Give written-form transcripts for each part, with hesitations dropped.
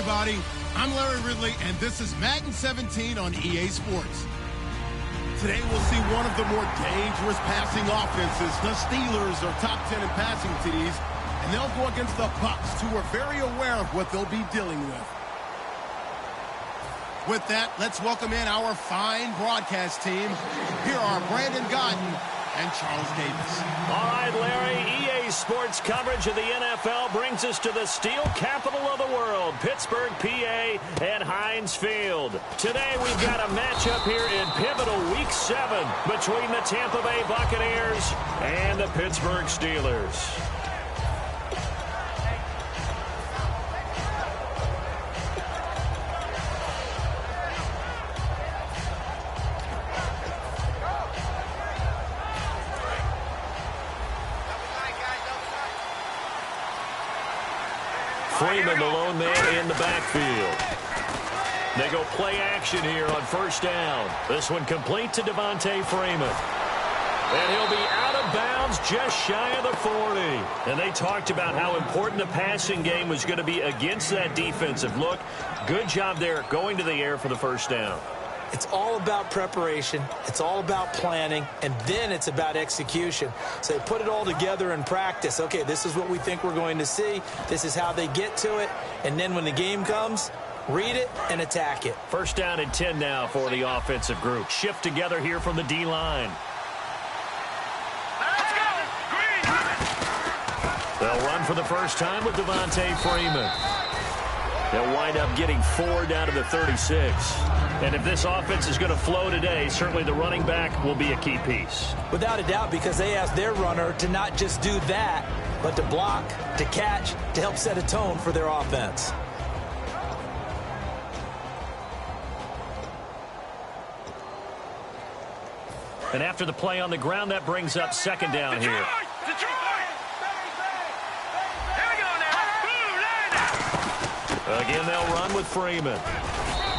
everybody. I'm Larry Ridley, and this is Madden 17 on EA Sports. Today we'll see one of the more dangerous passing offenses. The Steelers are top 10 in passing TDs, and they'll go against the Bucs, who are very aware of what they'll be dealing with. With that, let's welcome in our fine broadcast team. Here are Brandon Godden and Charles Davis. All right, Larry, EA Sports coverage of the NFL brings us to the steel capital of the world, Pittsburgh, PA, and Heinz Field. Today we've got a matchup here in pivotal Week 7 between the Tampa Bay Buccaneers and the Pittsburgh Steelers. Freeman, the lone man in the backfield. They go play action here on first down. This one complete to Devontae Freeman. And he'll be out of bounds just shy of the 40. And they talked about how important the passing game was going to be against that defensive look. Good job there going to the air for the first down. It's all about preparation. It's all about planning. And then it's about execution. So they put it all together in practice. Okay, this is what we think we're going to see. This is how they get to it. And then when the game comes, read it and attack it. First down and 10 now for the offensive group. Shift together here from the D-line. Let's go! Green! They'll run for the first time with Devontae Freeman. They'll wind up getting 4 down to the 36. And if this offense is going to flow today, certainly the running back will be a key piece. Without a doubt, because they asked their runner to not just do that, but to block, to catch, to help set a tone for their offense. And after the play on the ground, that brings up second down here. Detroit! Here we go now. Again, they'll run with Freeman.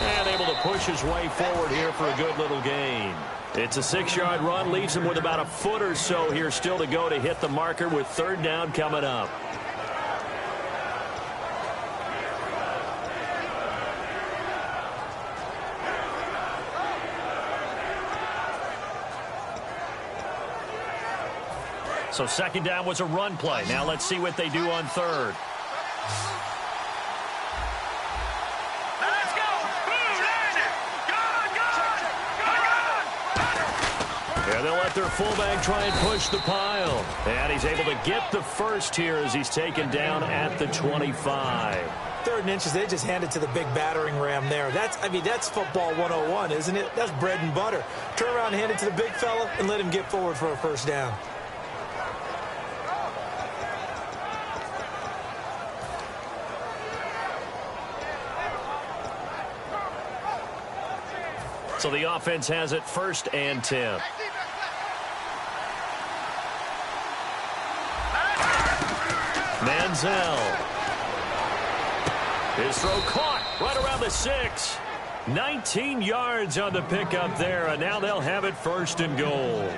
And able to push his way forward here for a good little gain. It's a 6-yard run, leaves him with about a foot or so here still to go to hit the marker with third down coming up. So second down was a run play. Now let's see what they do on third. They'll let their fullback try and push the pile. And he's able to get the first here as he's taken down at the 25. 3rd and inches, they just handed to the big battering ram there. That's football 101, isn't it? That's bread and butter. Turn around and hand it to the big fella and let him get forward for a first down. So the offense has it 1st and 10. Manziel. His throw caught right around the 6. 19 yards on the pickup there, and now they'll have it 1st and goal.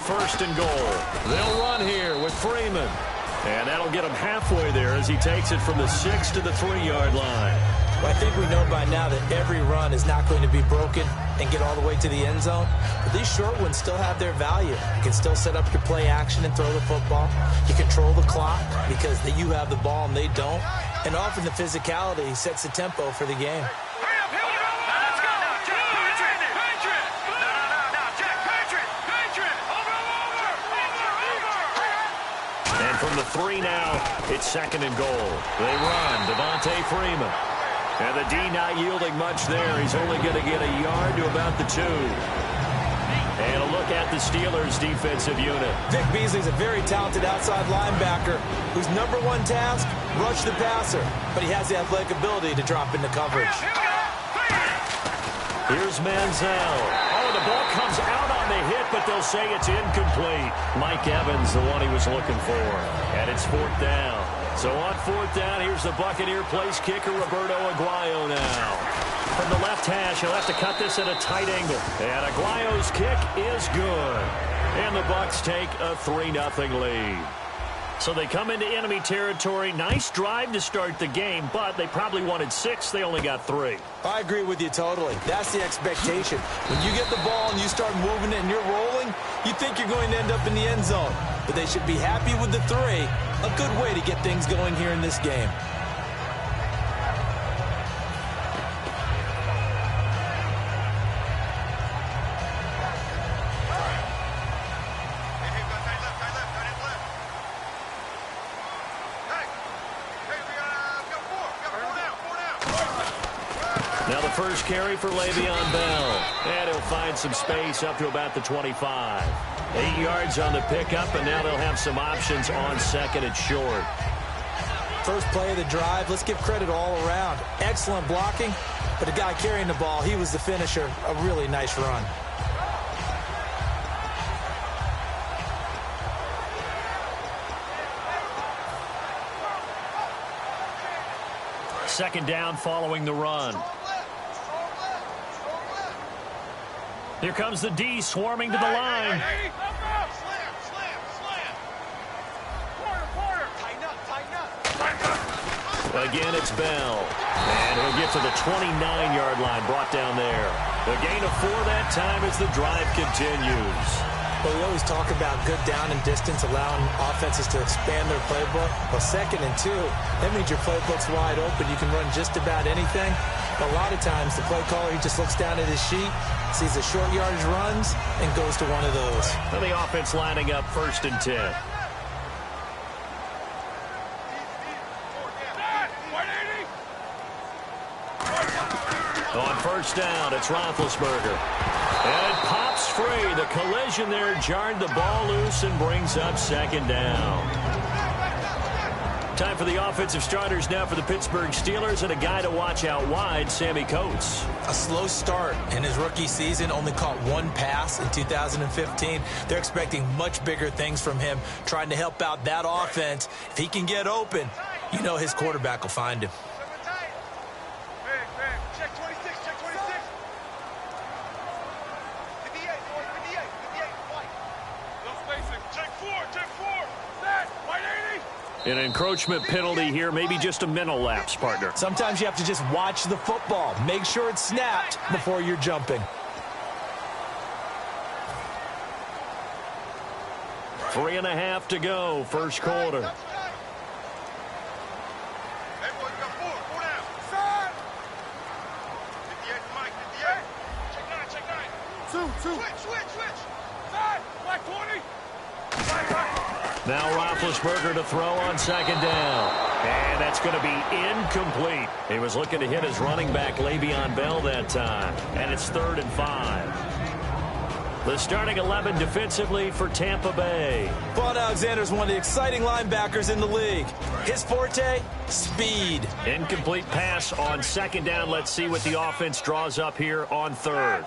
First and goal. They'll run here with Freeman. And that'll get him halfway there as he takes it from the 6 to the 3-yard line. Well, I think we know by now that every run is not going to be broken and get all the way to the end zone. But these short ones still have their value. You can still set up your play action and throw the football. You control the clock because you have the ball and they don't. And often the physicality sets the tempo for the game. From the 3 now, it's 2nd and goal. They run, Devontae Freeman. And the D not yielding much there. He's only going to get a yard to about the 2. And a look at the Steelers' defensive unit. Vic Beasley's a very talented outside linebacker whose number 1 task, rush the passer. But he has the athletic ability to drop into coverage. Here's Manziel. Oh, the ball comes out on on the hit, but they'll say it's incomplete. Mike Evans, the one he was looking for. And it's 4th down. So on 4th down, here's the Buccaneer place kicker, Roberto Aguayo now. From the left hash, he'll have to cut this at a tight angle. And Aguayo's kick is good. And the Bucs take a 3-0 lead. So they come into enemy territory. Nice drive to start the game, but they probably wanted 6. They only got 3. I agree with you totally. That's the expectation. When you get the ball and you start moving it and you're rolling, you think you're going to end up in the end zone. But they should be happy with the 3. A good way to get things going here in this game. Now the first carry for Le'Veon Bell. And he'll find some space up to about the 25. 8 yards on the pickup, and now they'll have some options on 2nd and short. First play of the drive, let's give credit all around. Excellent blocking, but the guy carrying the ball, he was the finisher. A really nice run. Second down following the run. Here comes the D swarming to the line. Again, it's Bell. And he'll get to the 29-yard line, brought down there. The gain of 4 that time as the drive continues. Well, we always talk about good down and distance, allowing offenses to expand their playbook. Well, 2nd and 2, that means your playbook's wide open. You can run just about anything. But a lot of times, the play caller, he just looks down at his sheet, sees the short yardage runs, and goes to one of those. And the offense lining up 1st and 10. On 1st down, it's Roethlisberger. And it pops free. The collision there jarred the ball loose and brings up 2nd down. Time for the offensive starters now for the Pittsburgh Steelers, and a guy to watch out wide, Sammy Coates. A slow start in his rookie season, only caught 1 pass in 2015. They're expecting much bigger things from him, trying to help out that offense. If he can get open, you know his quarterback will find him. An encroachment penalty here, maybe just a mental lapse, partner. Sometimes you have to just watch the football. Make sure it's snapped before you're jumping. 3.5 to go, first quarter. Now Roethlisberger to throw on 2nd down. And that's going to be incomplete. He was looking to hit his running back, Le'Veon Bell, that time. And it's 3rd and 5. The starting 11 defensively for Tampa Bay. Vaughn Alexander's one of the exciting linebackers in the league. His forte, speed. Incomplete pass on 2nd down. Let's see what the offense draws up here on 3rd.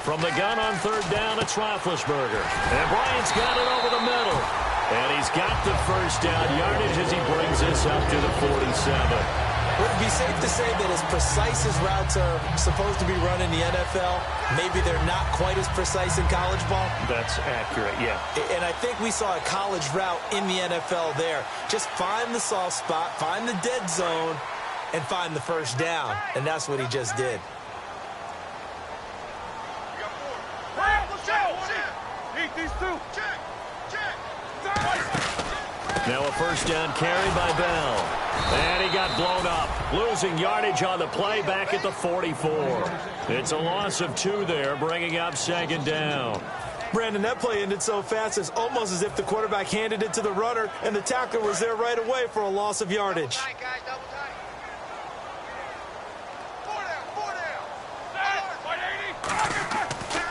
From the gun on 3rd down, it's Roethlisberger. And Bryant's got it over the middle. And he's got the first down yardage as he brings this up to the 47. Would it be safe to say that as precise as routes are supposed to be run in the NFL, maybe they're not quite as precise in college ball? That's accurate, yeah. And I think we saw a college route in the NFL there. Just find the soft spot, find the dead zone, and find the first down. And that's what he just did. Now a first down carry by Bell. And he got blown up. Losing yardage on the play back at the 44. It's a loss of 2 there, bringing up 2nd down. Brandon, that play ended so fast, it's almost as if the quarterback handed it to the runner, and the tackler was there right away for a loss of yardage.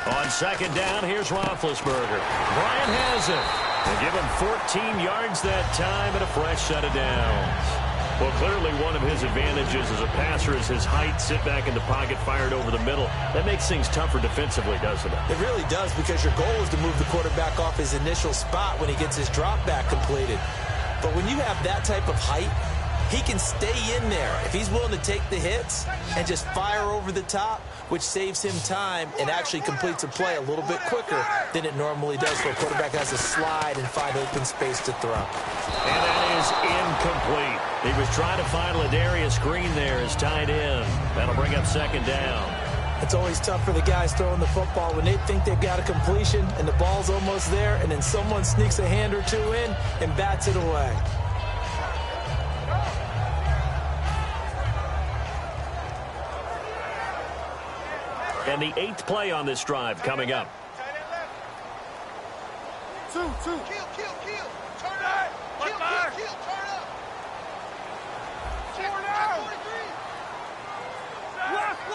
On 2nd down, here's Roethlisberger. Bryant has it. They give him 14 yards that time and a fresh set of downs. Well, clearly one of his advantages as a passer is his height. Sit back in the pocket, fired over the middle. That makes things tougher defensively, doesn't it? It really does, because your goal is to move the quarterback off his initial spot when he gets his drop back completed. But when you have that type of height, he can stay in there if he's willing to take the hits and just fire over the top, which saves him time and actually completes a play a little bit quicker than it normally does for a quarterback has to slide and find open space to throw. And that is incomplete. He was trying to find Ladarius Green there as tight end. That'll bring up second down. It's always tough for the guys throwing the football when they think they've got a completion and the ball's almost there, and then someone sneaks a hand or two in and bats it away. And the 8th play on this drive coming up. Two. Kill. Turn up. Kill. Turn up. Four down. Left.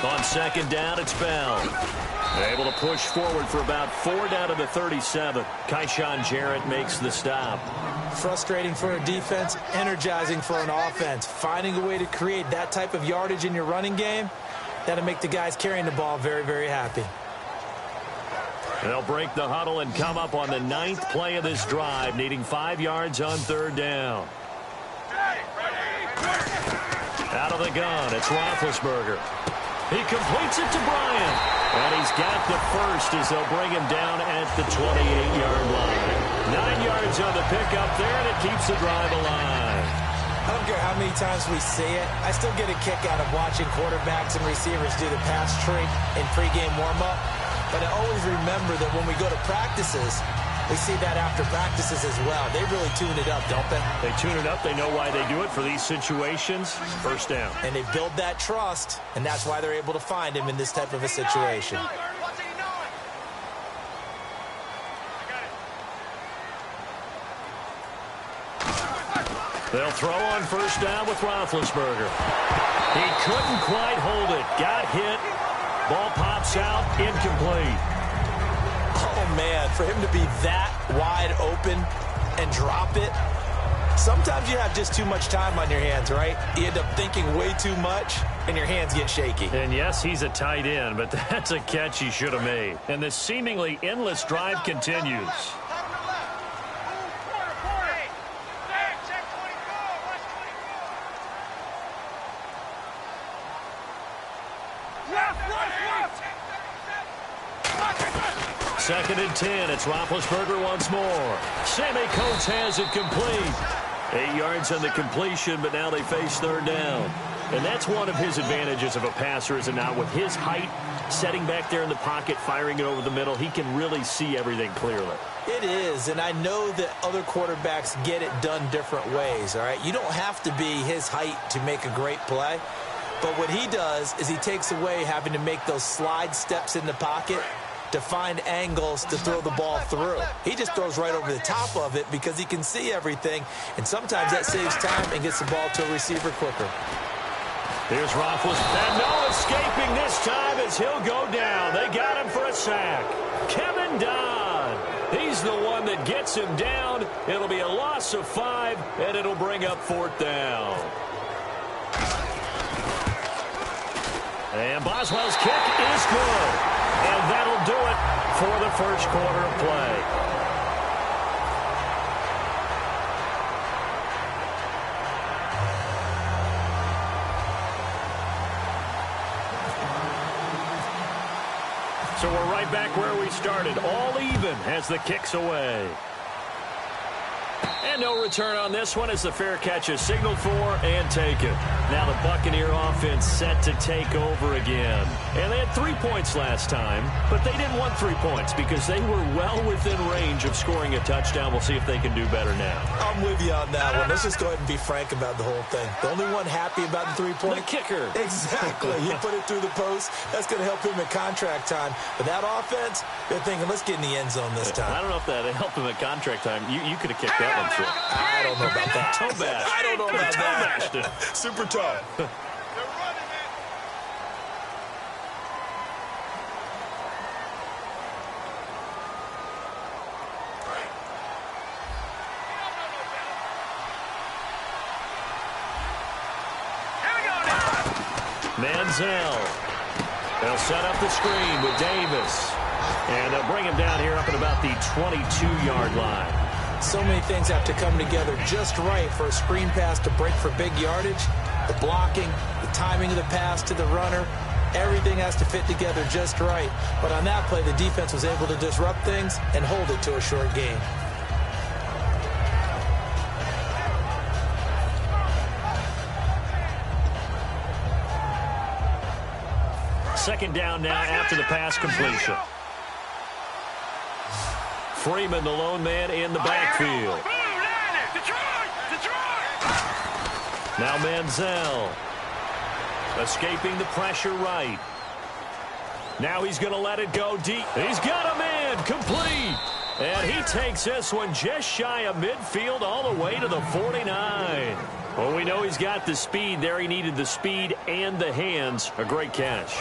On second down, it's Bell. Able to push forward for about 4 down to the 37. Kaishan Jarrett makes the stop. Frustrating for a defense, energizing for an offense. Finding a way to create that type of yardage in your running game, that'll make the guys carrying the ball very, very happy. They'll break the huddle and come up on the 9th play of this drive, needing 5 yards on third down. Out of the gun, it's Roethlisberger. He completes it to Bryant. And he's got the first as they'll bring him down at the 28-yard line. 9 yards on the pickup there, and it keeps the drive alive. I don't care how many times we see it. I still get a kick out of watching quarterbacks and receivers do the pass trick in pregame warm-up. But I always remember that when we go to practices, we see that after practices as well. They really tune it up, don't they? They tune it up. They know why they do it for these situations. First down. And they build that trust, and that's why they're able to find him in this type of a situation. They'll throw on first down with Roethlisberger. He couldn't quite hold it. Got hit. Ball pops out. Incomplete. Oh, man, for him to be that wide open and drop it, sometimes you have just too much time on your hands, right? You end up thinking way too much, and your hands get shaky. And yes, he's a tight end, but that's a catch he should have made. And the seemingly endless drive continues. Second and 10. It's Roethlisberger once more. Sammy Coates has it complete. 8 yards on the completion, but now they face third down. And that's one of his advantages of a passer, is it not? With his height, setting back there in the pocket, firing it over the middle, he can really see everything clearly. It is, and I know that other quarterbacks get it done different ways, all right? You don't have to be his height to make a great play. But what he does is he takes away having to make those slide steps in the pocket to find angles to throw the ball through. He just throws right over the top of it because he can see everything, and sometimes that saves time and gets the ball to a receiver quicker. Here's Roethlisberger, and no escaping this time as he'll go down. They got him for a sack. Kevin Dodd. He's the one that gets him down. It'll be a loss of 5, and it'll bring up fourth down. And Boswell's kick is good. And that'll do it for the first quarter of play. So we're right back where we started. All even as the kick's away. And no return on this one as the fair catch is signaled for and taken. Now the Buccaneer offense set to take over again. And they had 3 points last time, but they didn't want 3 points because they were well within range of scoring a touchdown. We'll see if they can do better now. I'm with you on that one. Let's just go ahead and be frank about the whole thing. The only one happy about the 3-point. The kicker. Exactly. He put it through the post. That's going to help him at contract time. But that offense, they're thinking, let's get in the end zone this time. I don't know if that helped him at contract time. You could have kicked that one too. I don't know about that. Toe bash. I don't know about that. Super toe. Manziel. They'll set up the screen with Davis. And they'll bring him down here up at about the 22-yard line. So many things have to come together just right for a screen pass to break for big yardage. The blocking, the timing of the pass to the runner, everything has to fit together just right. But on that play, the defense was able to disrupt things and hold it to a short gain. Second down now after the pass completion. Freeman, the lone man in the backfield. Now Manziel. Escaping the pressure right. Now he's going to let it go deep. He's got a man complete. And he takes this one just shy of midfield all the way to the 49. Well, we know he's got the speed there. He needed the speed and the hands. A great catch.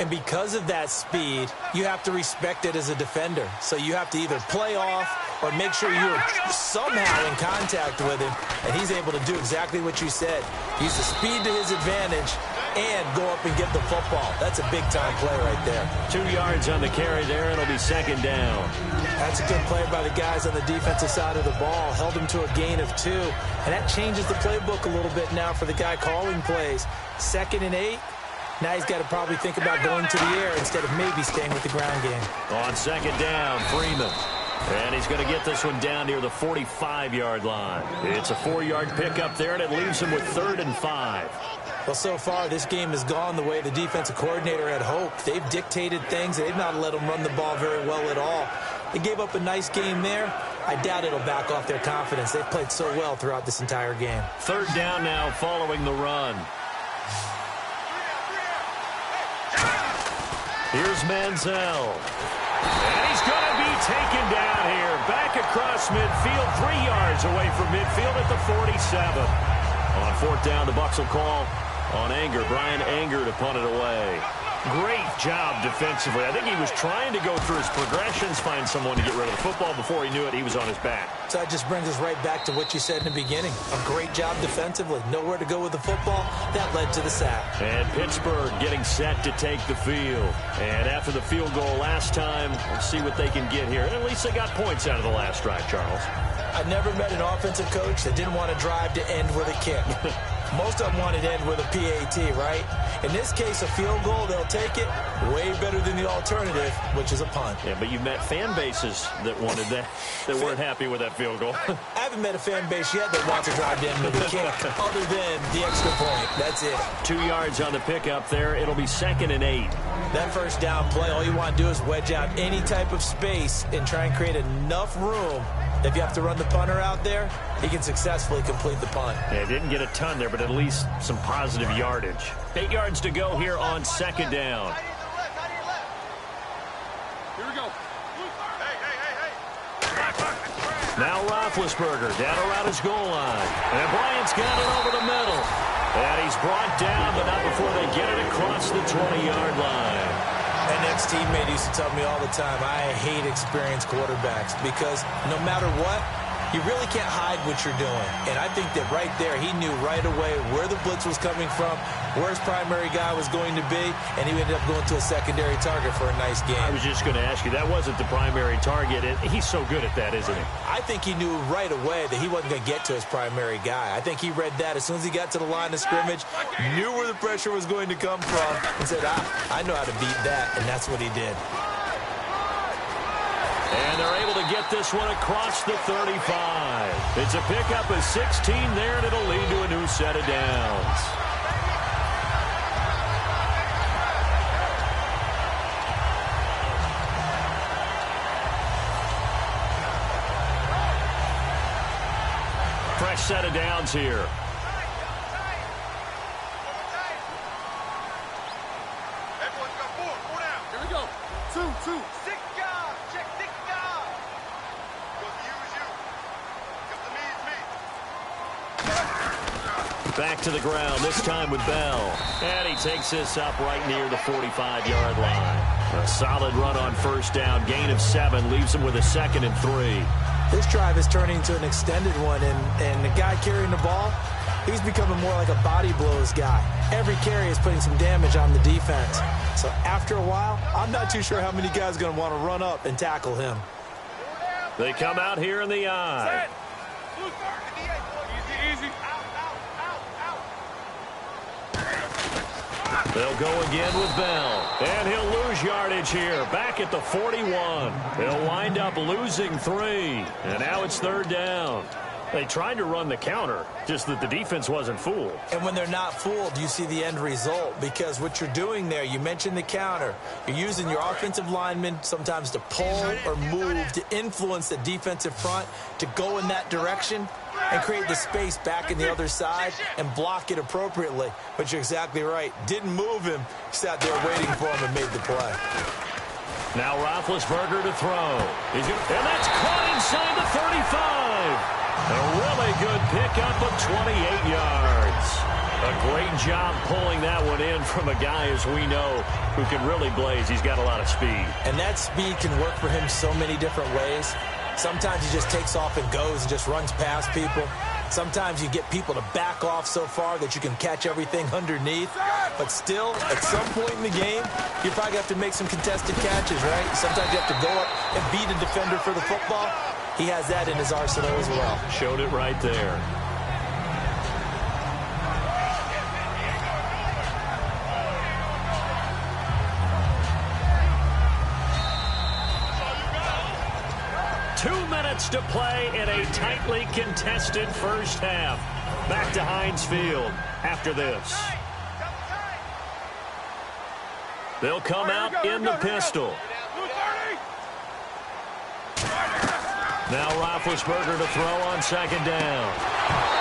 And because of that speed, you have to respect it as a defender. So you have to either play off or make sure you're somehow in contact with him. And he's able to do exactly what you said. Use the speed to his advantage and go up and get the football. That's a big-time play right there. 2 yards on the carry there. It'll be second down. That's a good play by the guys on the defensive side of the ball. Held him to a gain of 2. And that changes the playbook a little bit now for the guy calling plays. 2nd and 8. Now he's got to probably think about going to the air instead of maybe staying with the ground game. On second down, Freeman. And he's going to get this one down near the 45-yard line. It's a 4-yard pickup there, and it leaves him with 3rd and 5. Well, so far, this game has gone the way the defensive coordinator had hoped. They've dictated things. They've not let them run the ball very well at all. They gave up a nice game there. I doubt it'll back off their confidence. They've played so well throughout this entire game. 3rd down now following the run. Here's Manziel. And he's going to be taken down here. Back across midfield, 3 yards away from midfield at the 47. On 4th down, the Bucs will call on Anger. Brian Anger to punt it away. Great job defensively. I think he was trying to go through his progressions, find someone to get rid of the football. Before he knew it, he was on his back. So that just brings us right back to what you said in the beginning. A great job defensively. Nowhere to go with the football. That led to the sack. And Pittsburgh getting set to take the field. And after the field goal last time, we'll see what they can get here. And at least they got points out of the last drive, Charles. I never met an offensive coach that didn't want to drive to end with a kick. Most of them wanted to end with a PAT, right? In this case, a field goal, they'll take it. Way better than the alternative, which is a punt. Yeah, but you've met fan bases that wanted that, that weren't happy with that field goal. I haven't met a fan base yet that wants to drive to end with a kick, other than the extra point. That's it. 2 yards on the pickup there. It'll be 2nd and 8. That first down play, all you want to do is wedge out any type of space and try and create enough room. If you have to run the punter out there, he can successfully complete the punt. Yeah, didn't get a ton there, but at least some positive yardage. 8 yards to go here on 2nd down. Here we go. Hey. Now Roethlisberger down around his goal line. And Bryant's got it over the middle. And he's brought down, but not before they get it across the 20-yard line. An ex-teammate used to tell me all the time, I hate experienced quarterbacks because no matter what, you really can't hide what you're doing. And I think that right there, he knew right away where the blitz was coming from, where his primary guy was going to be, and he ended up going to a secondary target for a nice game. I was just going to ask you, that wasn't the primary target. He's so good at that, isn't he? I think he knew right away that he wasn't going to get to his primary guy. I think he read that as soon as he got to the line of scrimmage, knew where the pressure was going to come from, and said, I know how to beat that, and that's what he did. And they're able to get this one across the 35. It's a pickup of 16 there, and it'll lead to a new set of downs. Fresh set of downs here. Everyone's got 4 down. Here we go. 2. 6 guys. Check 6 guys. Goes to you is you. Comes to me is me. Back to the ground, this time with Bell. And he takes this up right near the 45-yard line. A solid run on first down. Gain of 7 leaves him with a 2nd and 3. This drive is turning into an extended one, and the guy carrying the ball, He's becoming more like a body blows guy. Every carry is putting some damage on the defense. So after a while, I'm not too sure how many guys are going to want to run up and tackle him. They come out here in the eye. Easy. They'll go again with Bell. And he'll lose yardage here. Back at the 41. They'll wind up losing 3. And now it's 3rd down. They tried to run the counter, just that the defense wasn't fooled. And when they're not fooled, you see the end result. Because what you're doing there, you mentioned the counter. You're using your offensive linemen sometimes to pull or move to influence the defensive front to go in that direction and create the space back in the other side and block it appropriately. But you're exactly right. Didn't move him. Sat there waiting for him and made the play. Now Roethlisberger to throw. And that's caught inside the 35. A really good pickup of 28 yards. A great job pulling that one in from a guy, as we know, who can really blaze. He's got a lot of speed. And that speed can work for him so many different ways. Sometimes he just takes off and goes and just runs past people. Sometimes you get people to back off so far that you can catch everything underneath. But still, at some point in the game, you probably have to make some contested catches, right? Sometimes you have to go up and beat a defender for the football. He has that in his arsenal as well. Showed it right there. To play in a tightly contested first half. Back to Heinz Field after this. They'll come out in the pistol. Now Roethlisberger to throw on 2nd down.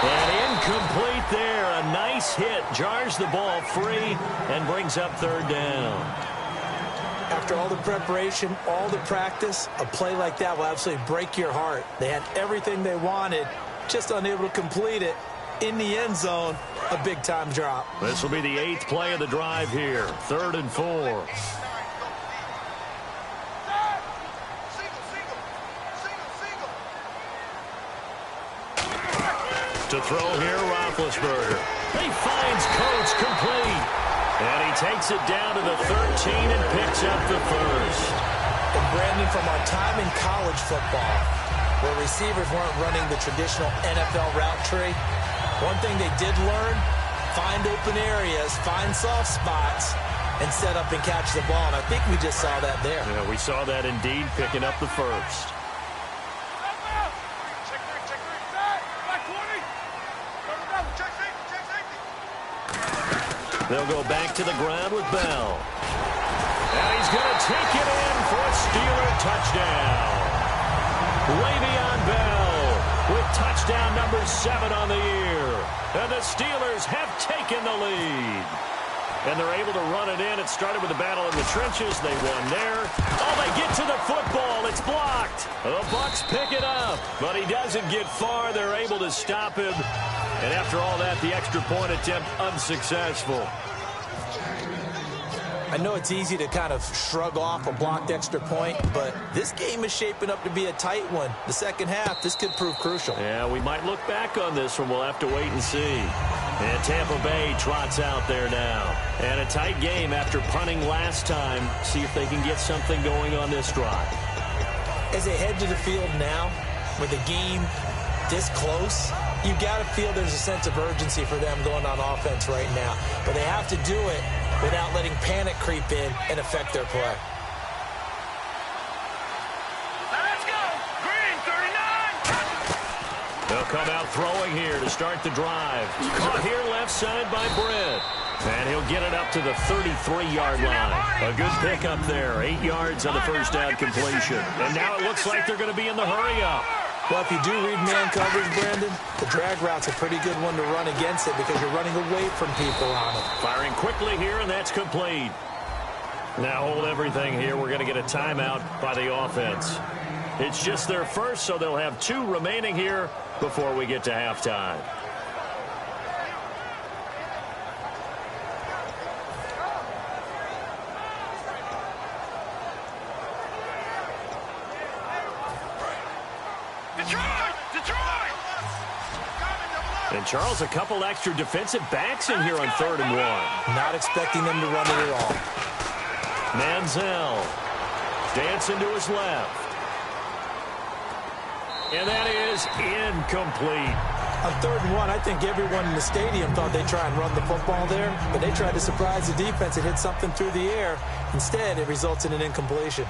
And incomplete there. A nice hit. Jars the ball free and brings up 3rd down. After all the preparation, all the practice, a play like that will absolutely break your heart. They had everything they wanted, just unable to complete it. In the end zone, a big-time drop. This will be the 8th play of the drive here. 3rd and 4. To throw here, Roethlisberger. He finds Coates complete. And he takes it down to the 13 and picks up the 1st. And Brandon, from our time in college football, where receivers weren't running the traditional NFL route tree, one thing they did learn, find open areas, find soft spots, and set up and catch the ball. And I think we just saw that there. Yeah, we saw that indeed, picking up the 1st. They'll go back to the ground with Bell. And he's going to take it in for a Steeler touchdown. Le'Veon Bell with touchdown number 7 on the year. And the Steelers have taken the lead. And they're able to run it in. It started with a battle in the trenches. They won there. Oh, they get to the football. It's blocked. The Bucs pick it up. But he doesn't get far. They're able to stop him. And after all that, the extra point attempt unsuccessful. I know it's easy to kind of shrug off a blocked extra point, but this game is shaping up to be a tight one. The second half, this could prove crucial. Yeah, we might look back on this one. We'll have to wait and see. And Tampa Bay trots out there now. And a tight game after punting last time. See if they can get something going on this drive. As they head to the field now, with the game this close, you got to feel there's a sense of urgency for them going on offense right now. But they have to do it without letting panic creep in and affect their play. Let's go! Green, 39! They'll come out throwing here to start the drive. Caught here left side by Britt. And he'll get it up to the 33-yard line. A good pickup there. 8 yards on the first down completion. And now it looks like they're going to be in the hurry-up. Well, if you do read man coverage, Brandon, the drag route's a pretty good one to run against it because you're running away from people on it. Firing quickly here, and that's complete. Now hold everything here. We're going to get a timeout by the offense. It's just their first, so they'll have 2 remaining here before we get to halftime. Detroit! Detroit! And, Charles, a couple extra defensive backs in here on 3rd and 1. Not expecting them to run it at all. Manziel dancing to his left. And that is incomplete. On 3rd and 1, I think everyone in the stadium thought they'd try and run the football there, but they tried to surprise the defense and hit something through the air. Instead, it results in an incompletion.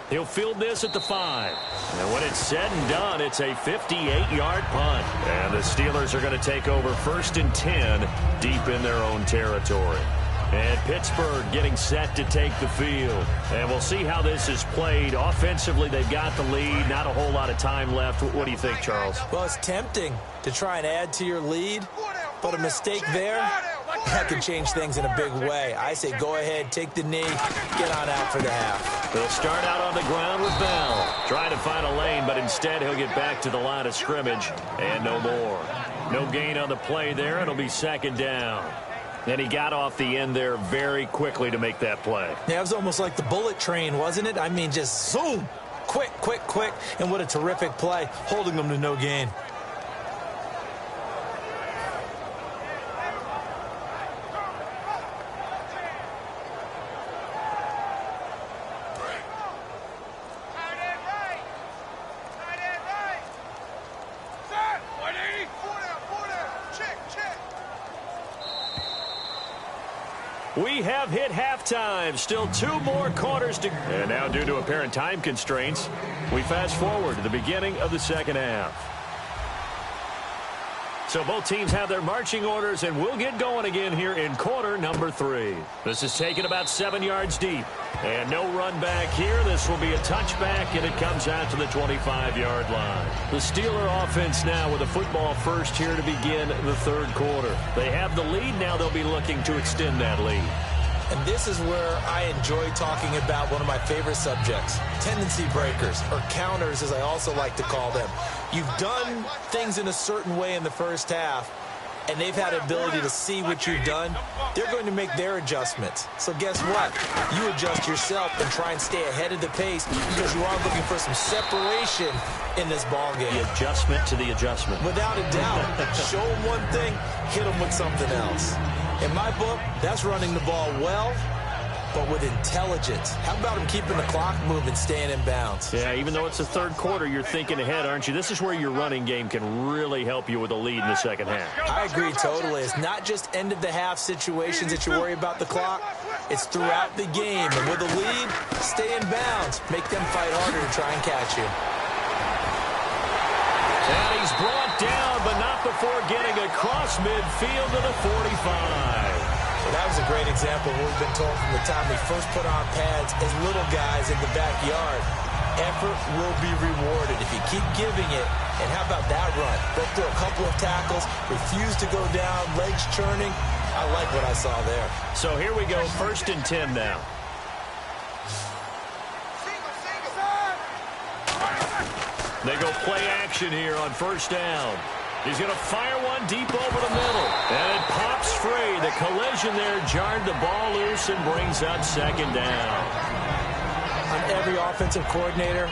He'll field this at the 5. And when it's said and done, it's a 58-yard punt. And the Steelers are going to take over 1st and 10 deep in their own territory. And Pittsburgh getting set to take the field. And we'll see how this is played. Offensively, they've got the lead. Not a whole lot of time left. What do you think, Charles? Well, it's tempting to try and add to your lead, but a mistake there, that could change things in a big way. I say go ahead, take the knee, get on out for the half. They'll start out on the ground with Bell. Trying to find a lane, but instead he'll get back to the line of scrimmage. And no more. No gain on the play there. It'll be 2nd down. And he got off the end there very quickly to make that play. Yeah, it was almost like the bullet train, wasn't it? I mean, just zoom. Quick, quick, quick. And what a terrific play, holding them to no gain. We have hit halftime. Still 2 more quarters to go. And now, due to apparent time constraints, we fast forward to the beginning of the 2nd half. So both teams have their marching orders, and we'll get going again here in quarter number 3. This is taken about 7 yards deep. And no run back here. This will be a touchback, and it comes out to the 25-yard line. The Steeler offense now with a football first here to begin the 3rd quarter. They have the lead. Now they'll be looking to extend that lead. And this is where I enjoy talking about one of my favorite subjects, tendency breakers, or counters as I also like to call them. You've done things in a certain way in the first half, and they've had the ability to see what you've done. They're going to make their adjustments. So guess what? You adjust yourself and try and stay ahead of the pace because you are looking for some separation in this ball game. The adjustment to the adjustment. Without a doubt. Show them one thing, hit them with something else. In my book, that's running the ball well, but with intelligence. How about him keeping the clock moving, staying in bounds? Yeah, even though it's the 3rd quarter, you're thinking ahead, aren't you? This is where your running game can really help you with a lead in the 2nd half. I agree totally. It's not just end-of-the-half situations that you worry about the clock. It's throughout the game. And with a lead, stay in bounds. Make them fight harder to try and catch you. And he's brought down, but not before getting across midfield to the 45. Well, that was a great example of what we've been told from the time we first put on pads as little guys in the backyard. Effort will be rewarded if you keep giving it. And how about that run? Broke through a couple of tackles, refused to go down, legs churning. I like what I saw there. So here we go, 1st and 10 now. They go play action here on 1st down. He's going to fire one deep over the middle. And it pops free. The collision there jarred the ball loose and brings up 2nd down. On every offensive coordinator,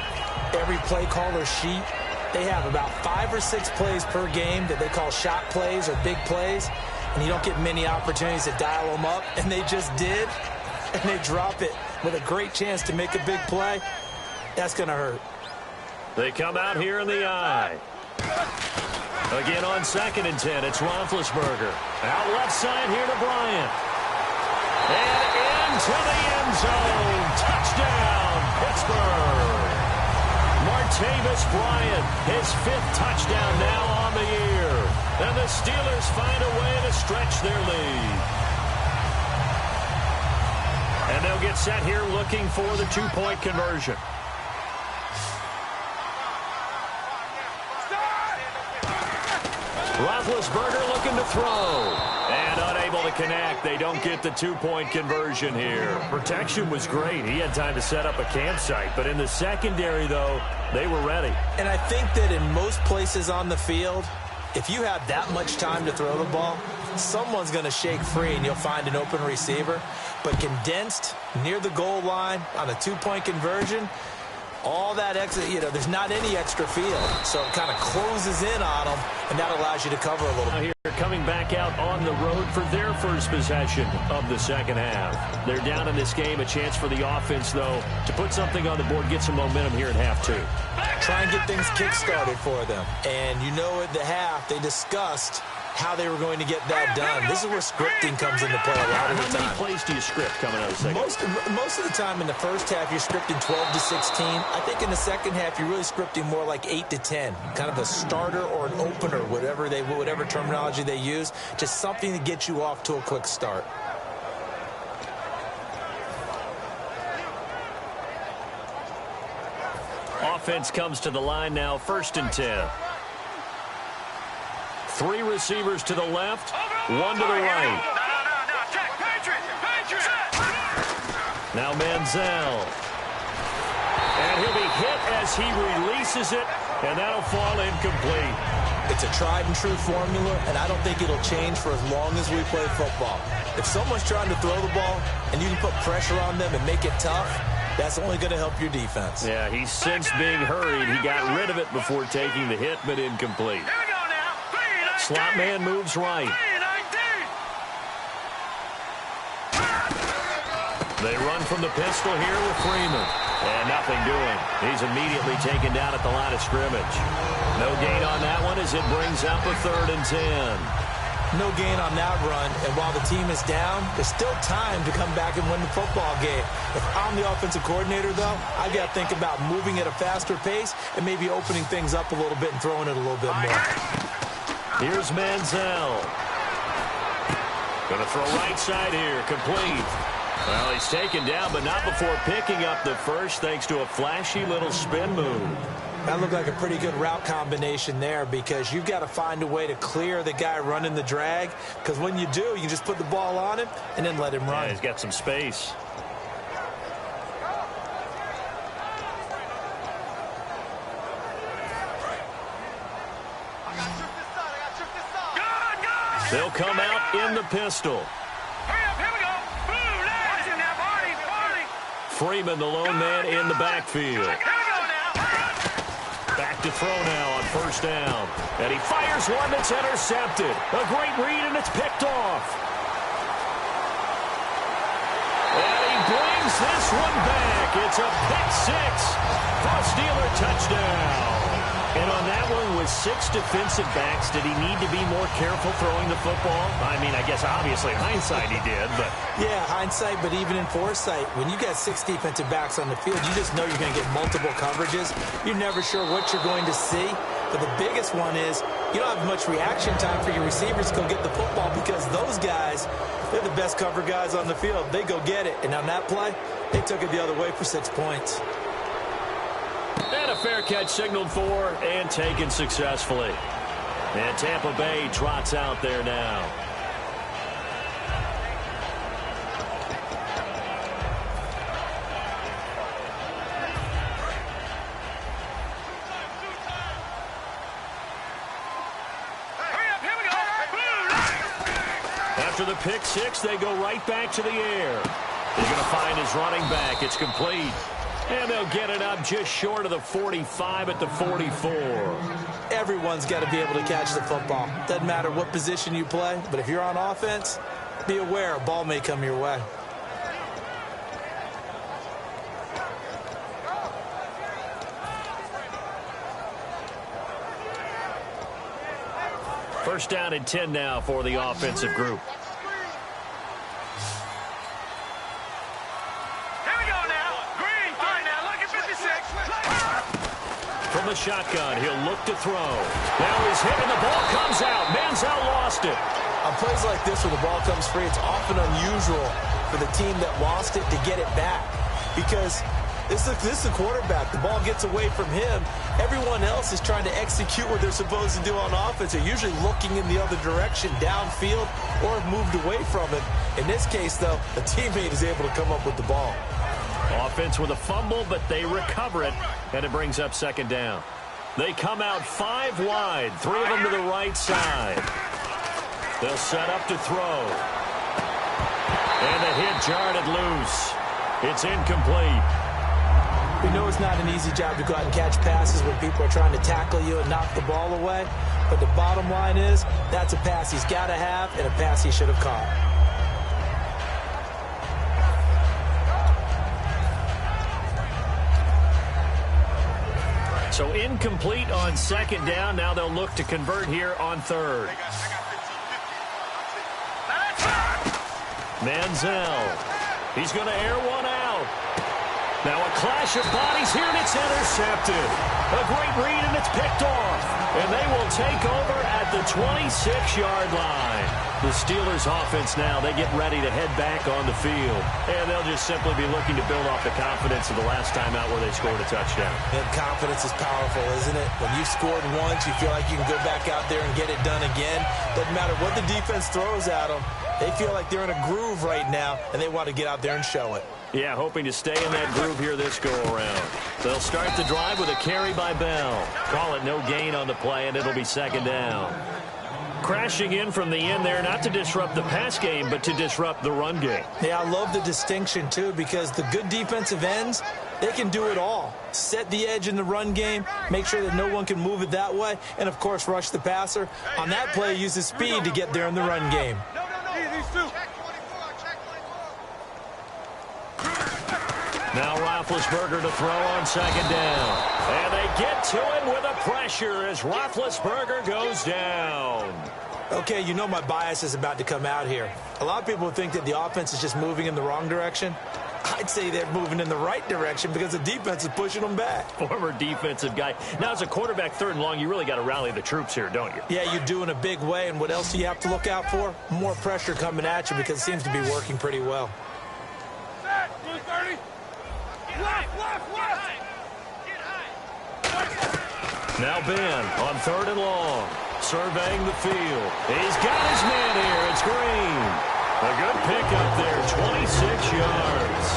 every play caller sheet, they have about 5 or 6 plays per game that they call shot plays or big plays. And you don't get many opportunities to dial them up. And they just did. And they drop it with a great chance to make a big play. That's going to hurt. They come out here in the eye. Again on 2nd and 10, it's Roethlisberger. Out left side here to Bryant. And into the end zone. Touchdown, Pittsburgh. Martavis Bryant, his 5th touchdown now on the year. And the Steelers find a way to stretch their lead. And they'll get set here looking for the 2-point conversion. Roethlisberger looking to throw. And unable to connect. They don't get the 2-point conversion here. Protection was great. He had time to set up a campsite. But in the secondary, though, they were ready. And I think that in most places on the field, If you have that much time to throw the ball, someone's going to shake free and you'll find an open receiver. But condensed near the goal line on a two-point conversion, all that extra, there's not any extra field. So it kind of closes in on them, and that allows you to cover a little bit. Here coming back out on the road for their first possession of the second half. They're down in this game. A chance for the offense, though, to put something on the board, get some momentum here in half two. Try and get things kick-started for them. And at the half, they discussed how they were going to get that done. This is where scripting comes into play a lot of the time. How many plays do you script coming out of the second? Most of the time in the first half, you're scripting 12 to 16. I think in the second half, you're really scripting more like 8 to 10. Kind of a starter or an opener, whatever terminology they use. Just something to get you off to a quick start. Offense comes to the line now, 1st and 10. 3 receivers to the left, 1 to the right. Now Manziel. And he'll be hit as he releases it, and that'll fall incomplete. It's a tried-and-true formula, and I don't think it'll change for as long as we play football. If someone's trying to throw the ball and you can put pressure on them and make it tough, that's only going to help your defense. Yeah, he sensed being hurried. He got rid of it before taking the hit, but incomplete. Slot man moves right. They run from the pistol here with Freeman. And nothing doing. He's immediately taken down at the line of scrimmage. No gain on that one as it brings up a 3rd and 10. No gain on that run, and while the team is down, there's still time to come back and win the football game. If I'm the offensive coordinator, though, I've got to think about moving at a faster pace and maybe opening things up a little bit and throwing it a little bit more. Here's Manziel. Going to throw right side here, complete. Well, he's taken down, but not before picking up the first, thanks to a flashy little spin move. That looked like a pretty good route combination there because you've got to find a way to clear the guy running the drag, because when you do, you just put the ball on him and then let him run. Yeah, he's got some space. They'll come out in the pistol. Freeman, the lone man in the backfield. Back to throw now on 1st down. And he fires one that's intercepted. A great read, and it's picked off. And he brings this one back. It's a pick 6 for a Steeler touchdown. And on that one, with 6 defensive backs, did he need to be more careful throwing the football? I mean, I guess obviously in hindsight he did, but... Yeah, hindsight, but even in foresight, when you got 6 defensive backs on the field, you just know you're going to get multiple coverages. You're never sure what you're going to see. But the biggest one is you don't have much reaction time for your receivers to go get the football because those guys, they're the best cover guys on the field. They go get it. And on that play, they took it the other way for 6 points. And a fair catch signaled for and taken successfully. And Tampa Bay trots out there now. After the pick 6, they go right back to the air. He's going to find his running back. It's complete. And they'll get it up just short of the 45 at the 44. Everyone's got to be able to catch the football. Doesn't matter what position you play, but if you're on offense, be aware a ball may come your way. First down and 10 now for the offensive group. From the shotgun, he'll look to throw. Now he's hit and the ball comes out. Manziel lost it. On plays like this where the ball comes free, it's often unusual for the team that lost it to get it back. Because this is the quarterback. The ball gets away from him. Everyone else is trying to execute what they're supposed to do on offense. They're usually looking in the other direction, downfield, or have moved away from it. In this case, though, a teammate is able to come up with the ball. Offense with a fumble, but they recover it, and it brings up 2nd down. They come out 5 wide, 3 of them to the right side. They'll set up to throw. And the hit jarred it loose. It's incomplete. We know it's not an easy job to go out and catch passes when people are trying to tackle you and knock the ball away. But the bottom line is, that's a pass he's got to have and a pass he should have caught. So incomplete on second down. Now they'll look to convert here on third. Manziel. He's going to air one out. Now a clash of bodies here, and it's intercepted. A great read, and it's picked off. And they will take over at the 26-yard line. The Steelers' offense now, they get ready to head back on the field. And they'll just simply be looking to build off the confidence of the last time out where they scored a touchdown. And confidence is powerful, isn't it? When you've scored once, you feel like you can go back out there and get it done again. Doesn't matter what the defense throws at them. They feel like they're in a groove right now, and they want to get out there and show it. Yeah, hoping to stay in that groove here this go-around. They'll start the drive with a carry by Bell. Call it no gain on the play, and it'll be second down. Crashing in from the end there, not to disrupt the pass game, but to disrupt the run game. Yeah, I love the distinction, too, because the good defensive ends, they can do it all. Set the edge in the run game, make sure that no one can move it that way, and, of course, rush the passer. On that play, use his speed to get there in the run game. Now Roethlisberger to throw on second down. And they get to him with a pressure as Roethlisberger goes down. Okay, you know my bias is about to come out here. A lot of people think that the offense is just moving in the wrong direction. I'd say they're moving in the right direction because the defense is pushing them back. Former defensive guy. Now, as a quarterback, third and long, you really got to rally the troops here, don't you? Yeah, you do in a big way. And what else do you have to look out for? More pressure coming at you because it seems to be working pretty well. Now Ben on third and long, surveying the field. He's got his man here. It's Green. A good pickup there, 26 yards.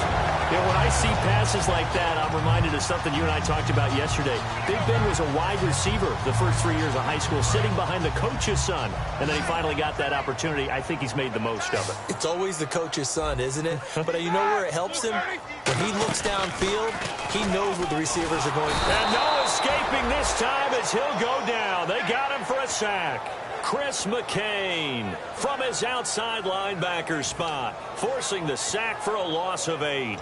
You know, when I see passes like that, I'm reminded of something you and I talked about yesterday. Big Ben was a wide receiver the first 3 years of high school, sitting behind the coach's son. And then he finally got that opportunity. I think he's made the most of it. It's always the coach's son, isn't it? But you know where it helps him? When he looks downfield, he knows what the receivers are going for. And no escaping this time as he'll go down. They got him for a sack. Chris McCain from his outside linebacker spot, forcing the sack for a loss of 8.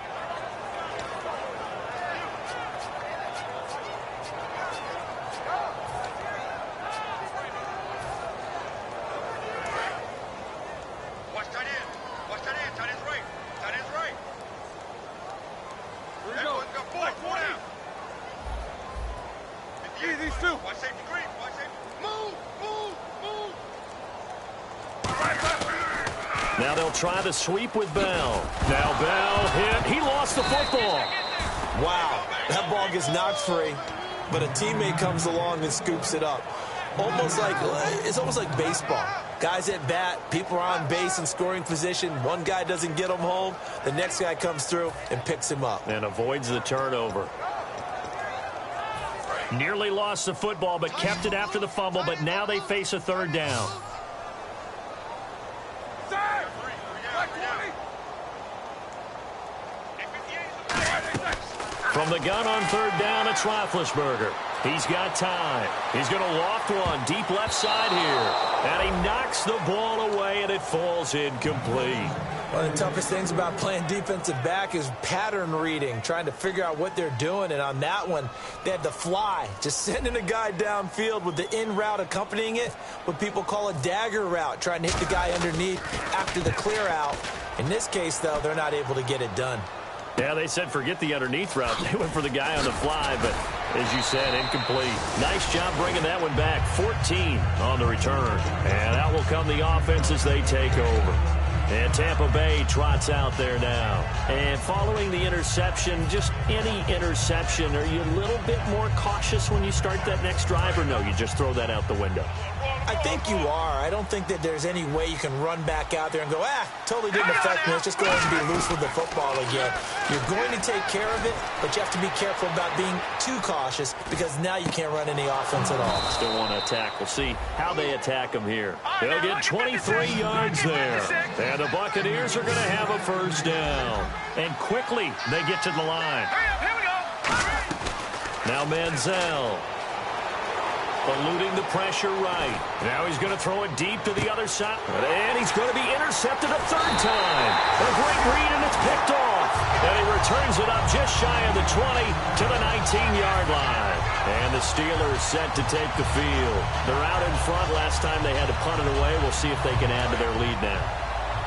Now they'll try the sweep with Bell. Now Bell hit. He lost the football. Wow, that ball gets knocked free, but a teammate comes along and scoops it up. It's almost like baseball. Guys at bat, people are on base in scoring position. One guy doesn't get him home. The next guy comes through and picks him up. And avoids the turnover. Nearly lost the football, but kept it after the fumble. But now they face a third down. From the gun on third down, it's Roethlisberger. He's got time. He's going to loft one deep left side here. And he knocks the ball away, and it falls incomplete. One of the toughest things about playing defensive back is pattern reading, trying to figure out what they're doing. And on that one, they had to fly, just sending a guy downfield with the in route accompanying it, what people call a dagger route, trying to hit the guy underneath after the clear out. In this case, though, they're not able to get it done. Yeah, they said forget the underneath route. They went for the guy on the fly, but as you said, incomplete. Nice job bringing that one back. 14 on the return. And out will come the offense as they take over. And Tampa Bay trots out there now. And following the interception, just any interception, are you a little bit more cautious when you start that next drive, or no, you just throw that out the window? I think you are. I don't think that there's any way you can run back out there and go, totally didn't affect me. Let's just go ahead and be loose with the football again. You're going to take care of it, but you have to be careful about being too cautious because now you can't run any offense at all. Still want to attack. We'll see how they attack them here. They'll get 23 yards there. And the Buccaneers are going to have a first down. And quickly they get to the line. Here we go. Now Manziel. Eluding the pressure right. Now he's going to throw it deep to the other side. And he's going to be intercepted a third time. A great read, and it's picked off. And he returns it up just shy of the 20 to the 19-yard line. And the Steelers set to take the field. They're out in front. Last time they had to punt it away. We'll see if they can add to their lead now.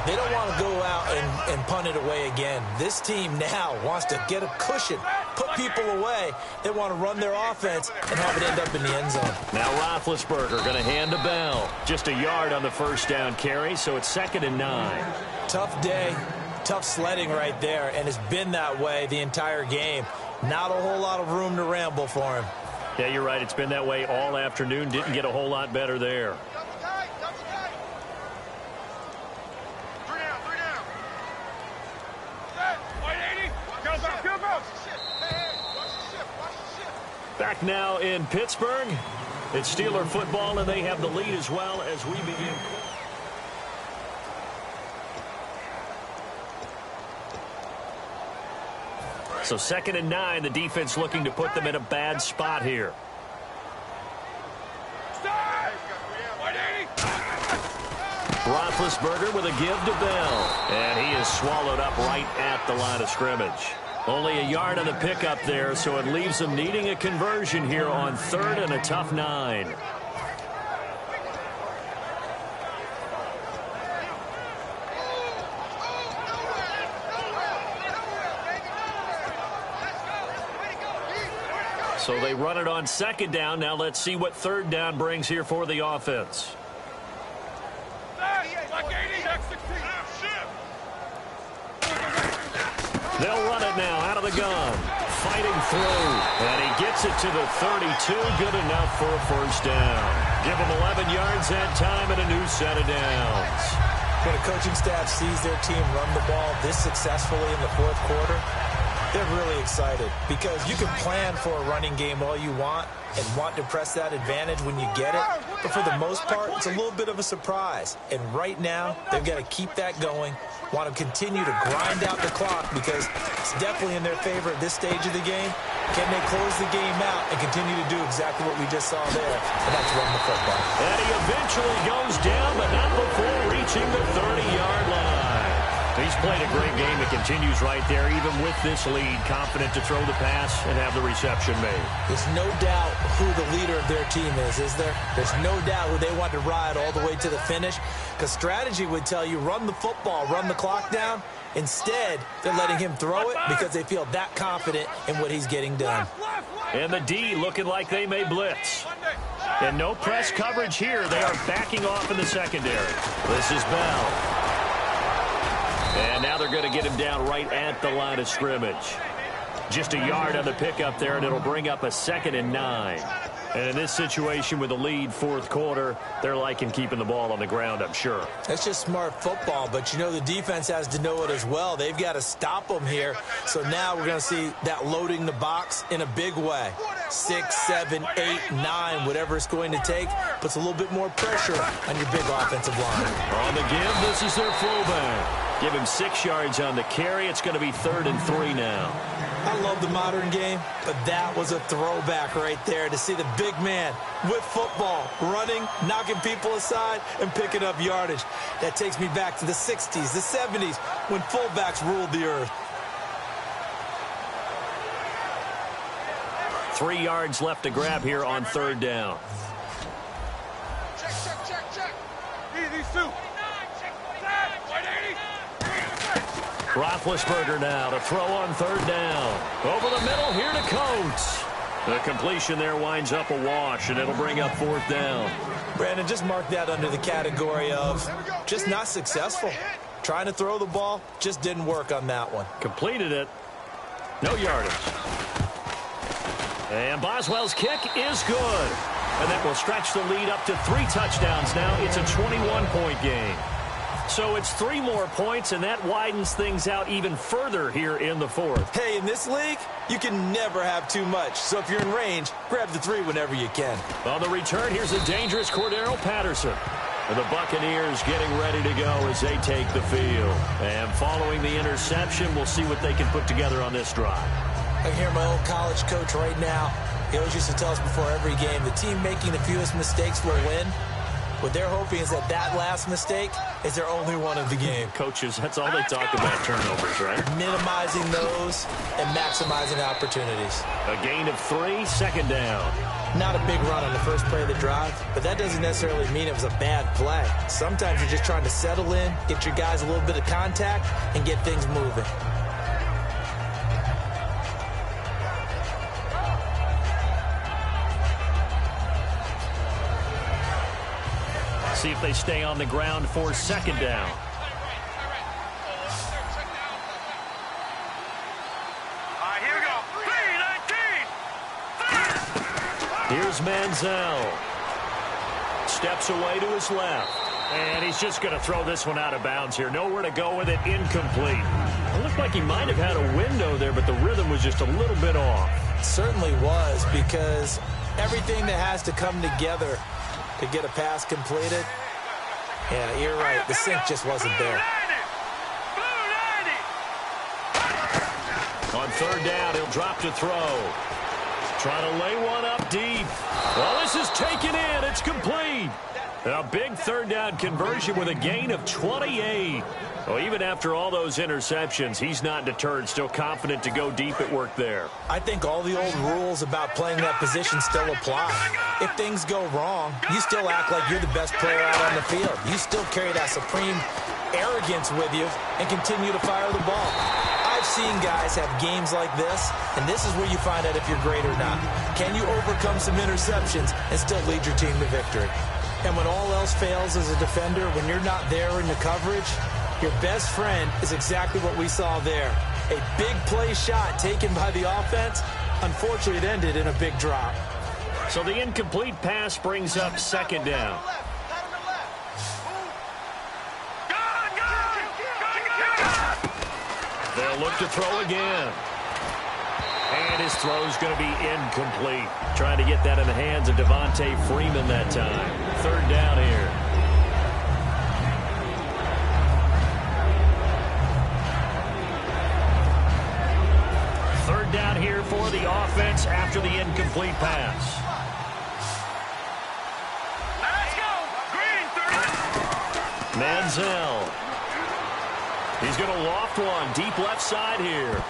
They don't want to go out and punt it away again. This team now wants to get a cushion, put people away. They want to run their offense and have it end up in the end zone. Now Roethlisberger going to hand to Bell. Just a yard on the first down carry, so it's 2nd and 9. Tough day, tough sledding right there, and it's been that way the entire game. Not a whole lot of room to ramble for him. Yeah, you're right. It's been that way all afternoon. Didn't get a whole lot better there. Back now in Pittsburgh. It's Steeler football, and they have the lead as well as we begin. So 2nd and 9, the defense looking to put them in a bad spot here. Roethlisberger with a give to Bell. And he is swallowed up right at the line of scrimmage. Only a yard on the pickup there, so it leaves them needing a conversion here on 3rd and a tough 9. So they run it on 2nd down. Now let's see what 3rd down brings here for the offense. They'll run it now out of the gun. Fighting through. And he gets it to the 32. Good enough for a first down. Give them 11 yards that time and a new set of downs. When a coaching staff sees their team run the ball this successfully in the 4th quarter, they're really excited because you can plan for a running game all you want and want to press that advantage when you get it. But for the most part, it's a little bit of a surprise. And right now, they've got to keep that going, want to continue to grind out the clock because it's definitely in their favor at this stage of the game. Can they close the game out and continue to do exactly what we just saw there? And that's run the football. And he eventually goes down, but not before reaching the 30-yard line. He's played a great game. It continues right there, even with this lead, confident to throw the pass and have the reception made. There's no doubt who the leader of their team is there? There's no doubt who they want to ride all the way to the finish because strategy would tell you run the football, run the clock down. Instead, they're letting him throw it because they feel that confident in what he's getting done. And the D looking like they may blitz. And no press coverage here. They are backing off in the secondary. This is Bell. And now they're going to get him down right at the line of scrimmage. Just a yard on the pickup there, and it'll bring up a 2nd and 9. And in this situation with the lead 4th quarter, they're liking keeping the ball on the ground, I'm sure. That's just smart football, but you know the defense has to know it as well. They've got to stop them here. So now we're going to see that loading the box in a big way. 6, 7, 8, 9, whatever it's going to take, puts a little bit more pressure on your big offensive line. On the give, this is their fullback. Give him 6 yards on the carry. It's going to be 3rd and 3 now. I love the modern game, but that was a throwback right there to see the big man with football, running, knocking people aside, and picking up yardage. That takes me back to the 60s, the 70s, when fullbacks ruled the earth. 3 yards left to grab here on 3rd down. Check. These two. Roethlisberger now to throw on 3rd down. Over the middle here to Coates. The completion there winds up a wash, and it'll bring up 4th down. Brandon, just mark that under the category of just not successful. Trying to throw the ball, just didn't work on that one. Completed it. No yardage. And Boswell's kick is good. And that will stretch the lead up to 3 touchdowns now. It's a 21-point game. So it's 3 more points, and that widens things out even further here in the 4th. Hey, in this league, you can never have too much. So if you're in range, grab the 3 whenever you can. On the return, here's a dangerous Cordero Patterson. And the Buccaneers getting ready to go as they take the field. And following the interception, we'll see what they can put together on this drive. I can hear my old college coach right now. He always used to tell us before every game, the team making the fewest mistakes will win. What they're hoping is that last mistake is their only one of the game. Coaches, that's all they talk about, turnovers, right? Minimizing those and maximizing opportunities. A gain of 3, second down. Not a big run on the first play of the drive, but that doesn't necessarily mean it was a bad play. Sometimes you're just trying to settle in, get your guys a little bit of contact, and get things moving. See if they stay on the ground for second down. All right, here we go. 3-19. Here's Manziel. Steps away to his left. And he's just going to throw this one out of bounds here. Nowhere to go with it. Incomplete. It looked like he might have had a window there, but the rhythm was just a little bit off. It certainly was, because everything that has to come together to get a pass completed. Yeah, you're right. The sync just wasn't there. On third down, he'll drop to throw. Trying to lay one up deep. Well, this is taken in. It's complete. A big third down conversion with a gain of 28. Well, even after all those interceptions, he's not deterred, still confident to go deep at work there. I think all the old rules about playing that position still apply. If things go wrong, you still act like you're the best player out on the field. You still carry that supreme arrogance with you and continue to fire the ball. I've seen guys have games like this, and this is where you find out if you're great or not. Can you overcome some interceptions and still lead your team to victory? And when all else fails as a defender, when you're not there in the coverage, your best friend is exactly what we saw there. A big play shot taken by the offense. Unfortunately, it ended in a big drop. So the incomplete pass brings up second down. They'll look to throw again. And his throw's going to be incomplete. Trying to get that in the hands of Devontae Freeman that time. Third down here. Third down here for the offense after the incomplete pass. Let's go. Green, third. Manziel. He's going to loft one deep left side here.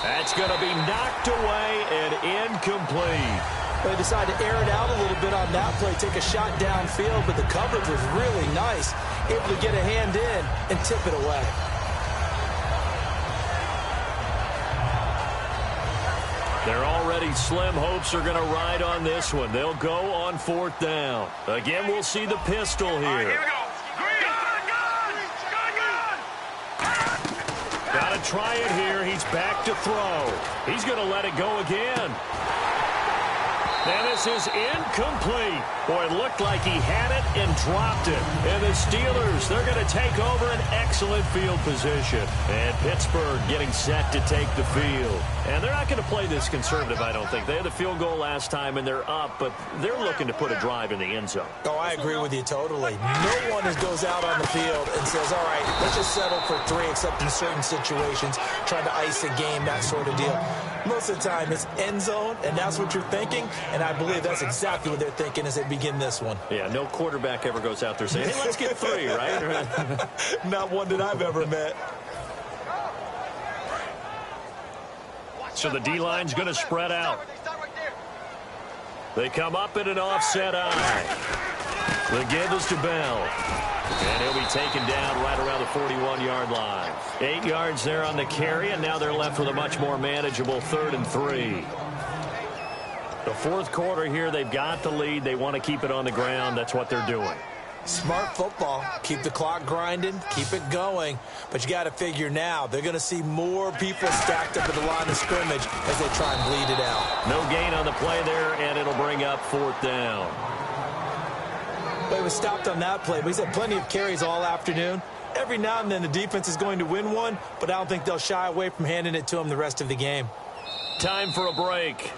That's going to be knocked away and incomplete. They decided to air it out a little bit on that play, take a shot downfield, but the coverage was really nice. Able to get a hand in and tip it away. They're already slim hopes are going to ride on this one. They'll go on fourth down. Again, we'll see the pistol here. All right, here we go. Green, gun. Got to try it here. He's back to throw. He's going to let it go again. And this is incomplete. Boy, it looked like he had it and dropped it. And the Steelers, they're going to take over an excellent field position. And Pittsburgh getting set to take the field. And they're not going to play this conservative, I don't think. They had the field goal last time, and they're up, but they're looking to put a drive in the end zone. Oh, I agree with you totally. No one goes out on the field and says, all right, let's just settle for 3, except in certain situations, trying to ice a game, that sort of deal. Most of the time, it's end zone, and that's what you're thinking, and I believe that's exactly what they're thinking as they begin this one. Yeah, no quarterback ever goes out there saying, hey, let's get 3, right? Not one that I've ever met. So the D-line's going to spread out. They come up in an offset eye. The give is to Bell. And he'll be taken down right around the 41-yard line. 8 yards there on the carry, and now they're left with a much more manageable 3rd and 3. The fourth quarter here, they've got the lead. They want to keep it on the ground. That's what they're doing. Smart football. Keep the clock grinding. Keep it going. But you got to figure now, they're going to see more people stacked up at the line of scrimmage as they try and bleed it out. No gain on the play there, and it'll bring up 4th down. Well, he was stopped on that play, but he's had plenty of carries all afternoon. Every now and then the defense is going to win one, but I don't think they'll shy away from handing it to him the rest of the game. Time for a break.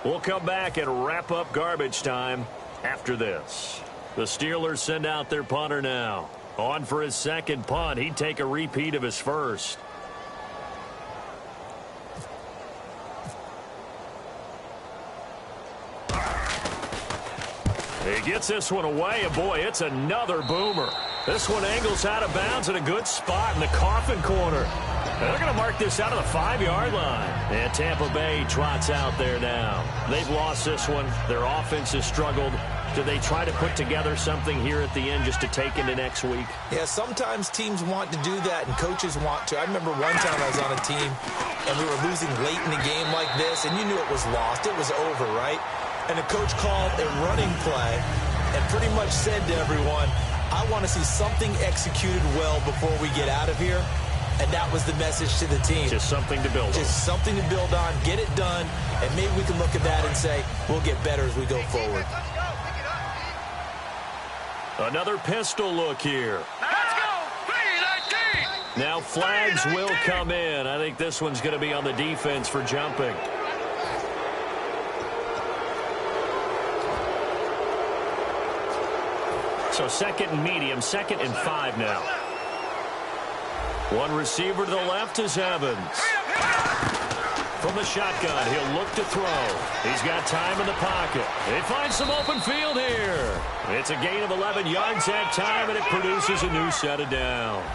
We'll come back and wrap up garbage time after this. The Steelers send out their punter now. On for his second punt. He'd take a repeat of his first. He gets this one away, and boy, it's another boomer. This one angles out of bounds in a good spot in the coffin corner. They're going to mark this out of the 5-yard line. And Tampa Bay trots out there now. They've lost this one. Their offense has struggled. Do they try to put together something here at the end just to take into next week? Yeah, sometimes teams want to do that and coaches want to. I remember one time I was on a team and we were losing late in the game like this, and you knew it was lost. It was over, right? And the coach called a running play and pretty much said to everyone, I want to see something executed well before we get out of here. And that was the message to the team. Just something to build on. Just something to build on, get it done, and maybe we can look at that and say, we'll get better as we go forward. Another pistol look here. Let's go! B-19! Now flags will come in. I think this one's going to be on the defense for jumping. So 2nd and medium, 2nd and 5 now. One receiver to the left is Evans. From the shotgun, he'll look to throw. He's got time in the pocket. They find some open field here. It's a gain of 11 yards that time, and it produces a new set of downs.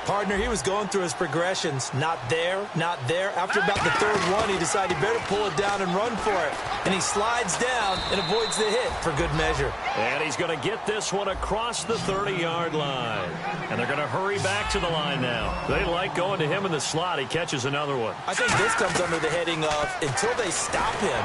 Partner, he was going through his progressions. Not there, not there. After about the 3rd one, he decided he better pull it down and run for it. And he slides down and avoids the hit for good measure. And he's going to get this one across the 30-yard line. And they're going to hurry back to the line now. They like going to him in the slot. He catches another one. I think this comes under the heading of, until they stop him,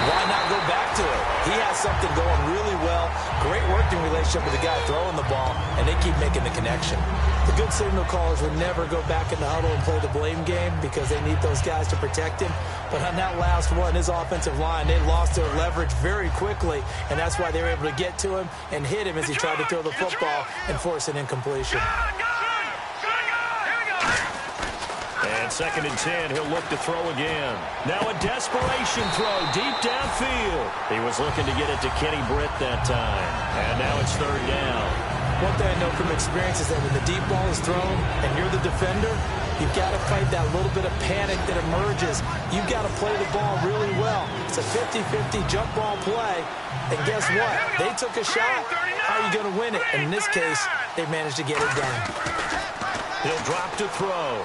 why not go back to it? He has something going really well. Great working relationship with the guy throwing the ball, and they keep making the connection. The good signal callers would never go back in the huddle and play the blame game because they need those guys to protect him. But on that last one, his offensive line, they lost their leverage very quickly, and that's why they were able to get to him and hit him as he tried to throw the football and force an incompletion. And 2nd and 10, he'll look to throw again. Now a desperation throw deep downfield. He was looking to get it to Kenny Britt that time. And now it's 3rd down. One thing I know from experience is that when the deep ball is thrown and you're the defender, you've got to fight that little bit of panic that emerges. You've got to play the ball really well. It's a 50-50 jump ball play. And guess what? They took a shot. How are you going to win it? And in this case, they managed to get it done. He'll drop to throw.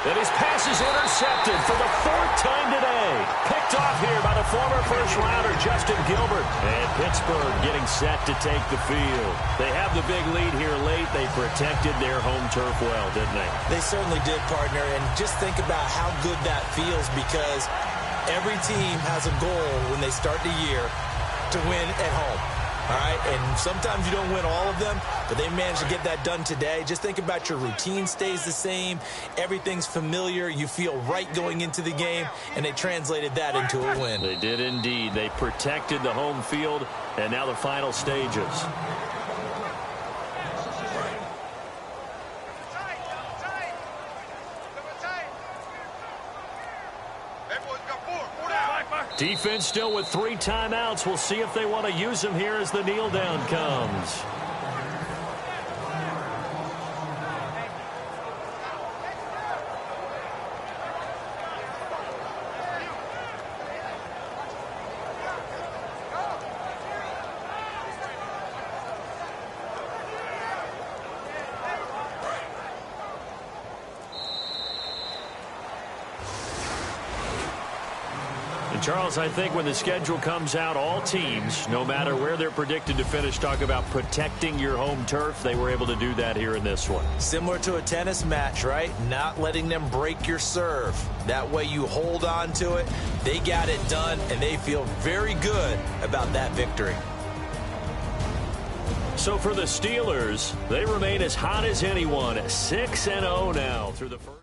And his pass is intercepted for the 4th time today. Picked off here by the former first-rounder Justin Gilbert. And Pittsburgh getting set to take the field. They have the big lead here late. They protected their home turf well, didn't they? They certainly did, partner. And just think about how good that feels, because every team has a goal when they start the year to win at home. All right, and sometimes you don't win all of them, but they managed to get that done today. Just think about your routine stays the same. Everything's familiar. You feel right going into the game, and they translated that into a win. They did indeed. They protected the home field, and now the final stages. Defense still with 3 timeouts. We'll see if they want to use them here as the kneel down comes. Charles, I think when the schedule comes out, all teams, no matter where they're predicted to finish, talk about protecting your home turf. They were able to do that here in this one. Similar to a tennis match, right? Not letting them break your serve. That way you hold on to it. They got it done, and they feel very good about that victory. So for the Steelers, they remain as hot as anyone, 6-0 now through the first.